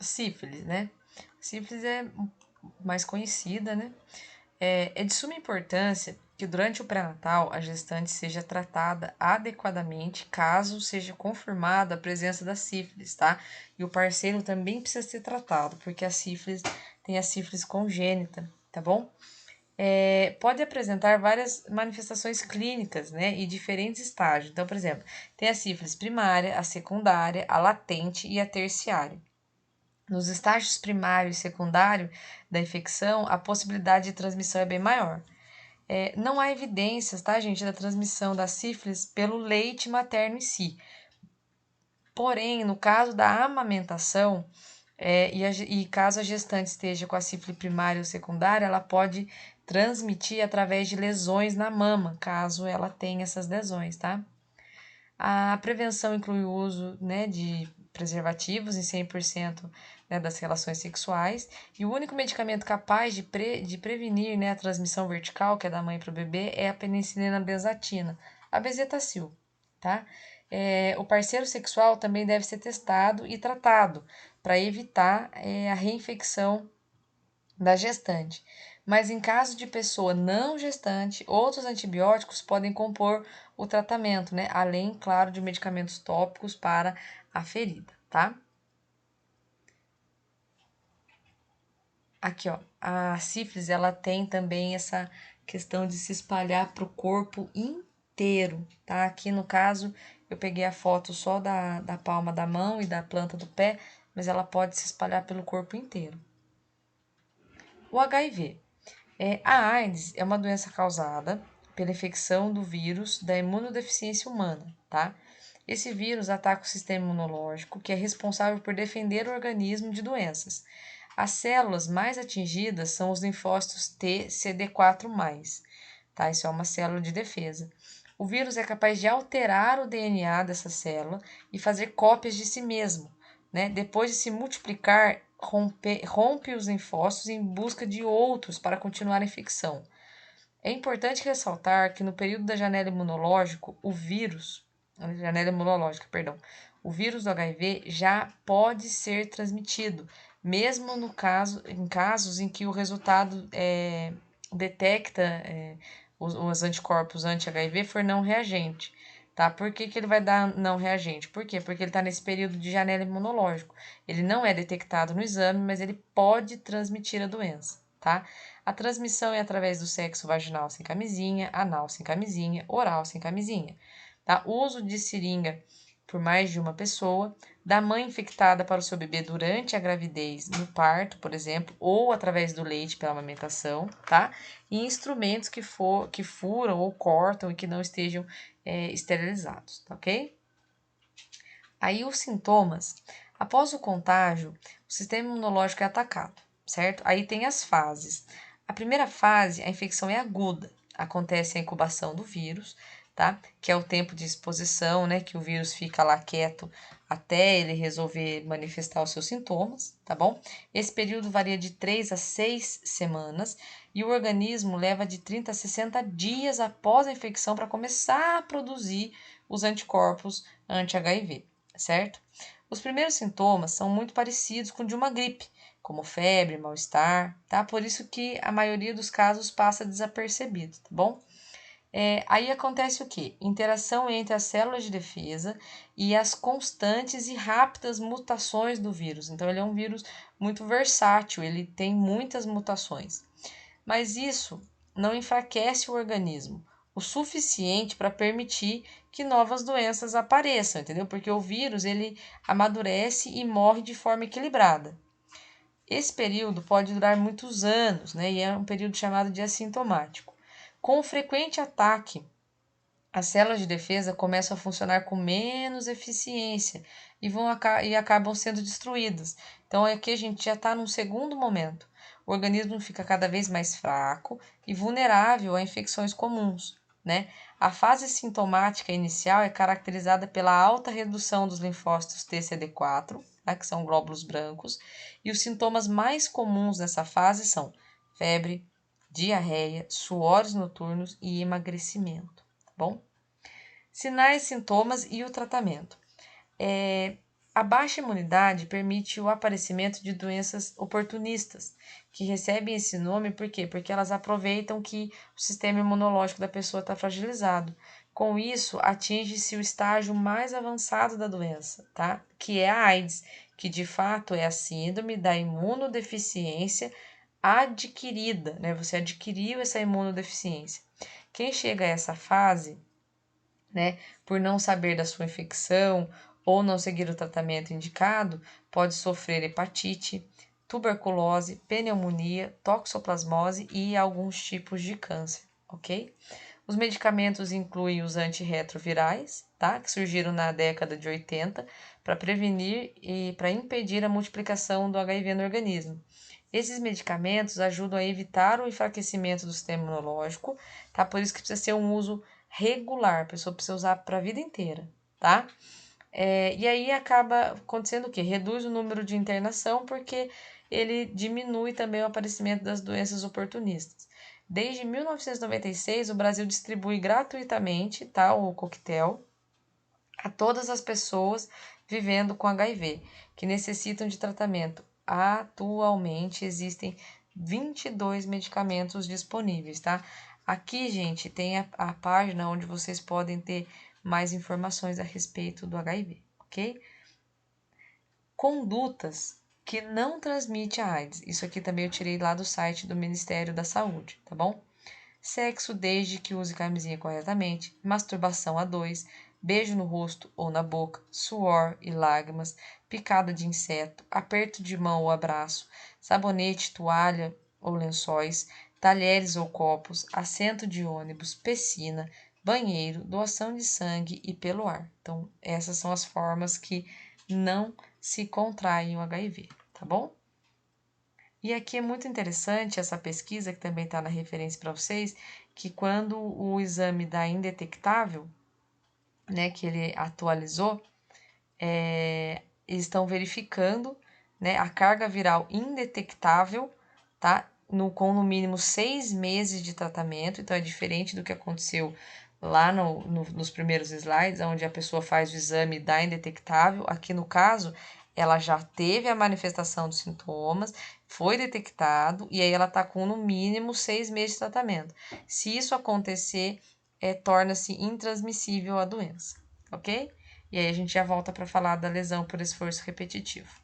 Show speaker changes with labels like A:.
A: sífilis, né? Sífilis é mais conhecida, né? É de suma importância que durante o pré-natal a gestante seja tratada adequadamente caso seja confirmada a presença da sífilis, tá? E o parceiro também precisa ser tratado, porque a sífilis tem a sífilis congênita, tá bom? Pode apresentar várias manifestações clínicas, né, e diferentes estágios. Então, por exemplo, tem a sífilis primária, a secundária, a latente e a terciária. Nos estágios primário e secundário da infecção, a possibilidade de transmissão é bem maior. Não há evidências, tá, gente, da transmissão da sífilis pelo leite materno em si. Porém, no caso da amamentação, e caso a gestante esteja com a sífilis primária ou secundária, ela pode transmitir através de lesões na mama, caso ela tenha essas lesões, tá? A prevenção inclui o uso, né, de preservativos em 100%, né, das relações sexuais, e o único medicamento capaz de prevenir, né, a transmissão vertical, que é da mãe para o bebê, é a penicilina benzatina, a bezetacil, tá? O parceiro sexual também deve ser testado e tratado para evitar a reinfecção da gestante. Mas em caso de pessoa não gestante, outros antibióticos podem compor o tratamento, né? Além, claro, de medicamentos tópicos para a ferida, tá? Aqui, ó, a sífilis, ela tem também essa questão de se espalhar para o corpo inteiro, tá? Aqui no caso, eu peguei a foto só da palma da mão e da planta do pé, mas ela pode se espalhar pelo corpo inteiro. O HIV. A AIDS é uma doença causada pela infecção do vírus da imunodeficiência humana, tá? Esse vírus ataca o sistema imunológico, que é responsável por defender o organismo de doenças. As células mais atingidas são os linfócitos T CD4+, tá? Isso é uma célula de defesa. O vírus é capaz de alterar o DNA dessa célula e fazer cópias de si mesmo, né? Depois de se multiplicar, rompe os linfócitos em busca de outros para continuar a infecção. É importante ressaltar que no período da janela imunológica, o vírus do HIV já pode ser transmitido, mesmo em casos em que o resultado detecta os anticorpos anti-HIV for não reagente. Tá? Por que ele vai dar não reagente? Por quê? Porque ele está nesse período de janela imunológico. Ele não é detectado no exame, mas ele pode transmitir a doença, tá? A transmissão é através do sexo vaginal sem camisinha, anal sem camisinha, oral sem camisinha, tá? O uso de seringa por mais de uma pessoa, da mãe infectada para o seu bebê durante a gravidez, no parto, por exemplo, ou através do leite pela amamentação, tá? E instrumentos que furam ou cortam e que não estejam esterilizados, tá ok? Aí os sintomas. Após o contágio, o sistema imunológico é atacado, certo? Aí tem as fases. A primeira fase, a infecção é aguda. Acontece a incubação do vírus, tá? Que é o tempo de exposição, né? Que o vírus fica lá quieto até ele resolver manifestar os seus sintomas, tá bom? Esse período varia de 3 a 6 semanas e o organismo leva de 30 a 60 dias após a infecção para começar a produzir os anticorpos anti-HIV, certo? Os primeiros sintomas são muito parecidos com o de uma gripe, como febre, mal-estar, tá? Por isso que a maioria dos casos passa desapercebido, tá bom? Aí acontece o quê? Interação entre as células de defesa e as constantes e rápidas mutações do vírus. Então, ele é um vírus muito versátil, ele tem muitas mutações. Mas isso não enfraquece o organismo o suficiente para permitir que novas doenças apareçam, entendeu? Porque o vírus, ele amadurece e morre de forma equilibrada. Esse período pode durar muitos anos, né? E é um período chamado de assintomático. Com o frequente ataque, as células de defesa começam a funcionar com menos eficiência e acabam sendo destruídas. Então, aqui a gente já está num segundo momento. O organismo fica cada vez mais fraco e vulnerável a infecções comuns, né? A fase sintomática inicial é caracterizada pela alta redução dos linfócitos TCD4, tá? Que são glóbulos brancos, e os sintomas mais comuns nessa fase são febre, diarreia, suores noturnos e emagrecimento, tá bom? Sinais, sintomas e o tratamento. A baixa imunidade permite o aparecimento de doenças oportunistas, que recebem esse nome por quê? Porque elas aproveitam que o sistema imunológico da pessoa está fragilizado. Com isso, atinge-se o estágio mais avançado da doença, tá? Que é a AIDS, que de fato é a síndrome da imunodeficiência adquirida, né? Você adquiriu essa imunodeficiência. Quem chega a essa fase, né, por não saber da sua infecção ou não seguir o tratamento indicado, pode sofrer hepatite, tuberculose, pneumonia, toxoplasmose e alguns tipos de câncer, ok? Os medicamentos incluem os antirretrovirais, tá? Que surgiram na década de 80 para prevenir e para impedir a multiplicação do HIV no organismo. Esses medicamentos ajudam a evitar o enfraquecimento do sistema imunológico, tá? Por isso que precisa ser um uso regular, a pessoa precisa usar para a vida inteira, tá? E aí acaba acontecendo o quê? Reduz o número de internação porque ele diminui também o aparecimento das doenças oportunistas. Desde 1996, o Brasil distribui gratuitamente, tá, o coquetel a todas as pessoas vivendo com HIV que necessitam de tratamento. Atualmente existem 22 medicamentos disponíveis, tá? Aqui, gente, tem a página onde vocês podem ter mais informações a respeito do HIV, ok? Condutas que não transmitem a AIDS. Isso aqui também eu tirei lá do site do Ministério da Saúde, tá bom? Sexo desde que use camisinha corretamente, masturbação a dois, beijo no rosto ou na boca, suor e lágrimas, picada de inseto, aperto de mão ou abraço, sabonete, toalha ou lençóis, talheres ou copos, assento de ônibus, piscina, banheiro, doação de sangue e pelo ar. Então, essas são as formas que não se contraem o HIV, tá bom? E aqui é muito interessante essa pesquisa, que também está na referência para vocês, que quando o exame dá indetectável, né, que ele atualizou, eles estão verificando, né, a carga viral indetectável, tá? Com no mínimo 6 meses de tratamento, então é diferente do que aconteceu lá nos primeiros slides, onde a pessoa faz o exame e dá indetectável. Aqui no caso, ela já teve a manifestação dos sintomas, foi detectado, e aí ela está com no mínimo 6 meses de tratamento. Se isso acontecer, torna-se intransmissível a doença, ok? E aí a gente já volta para falar da lesão por esforço repetitivo.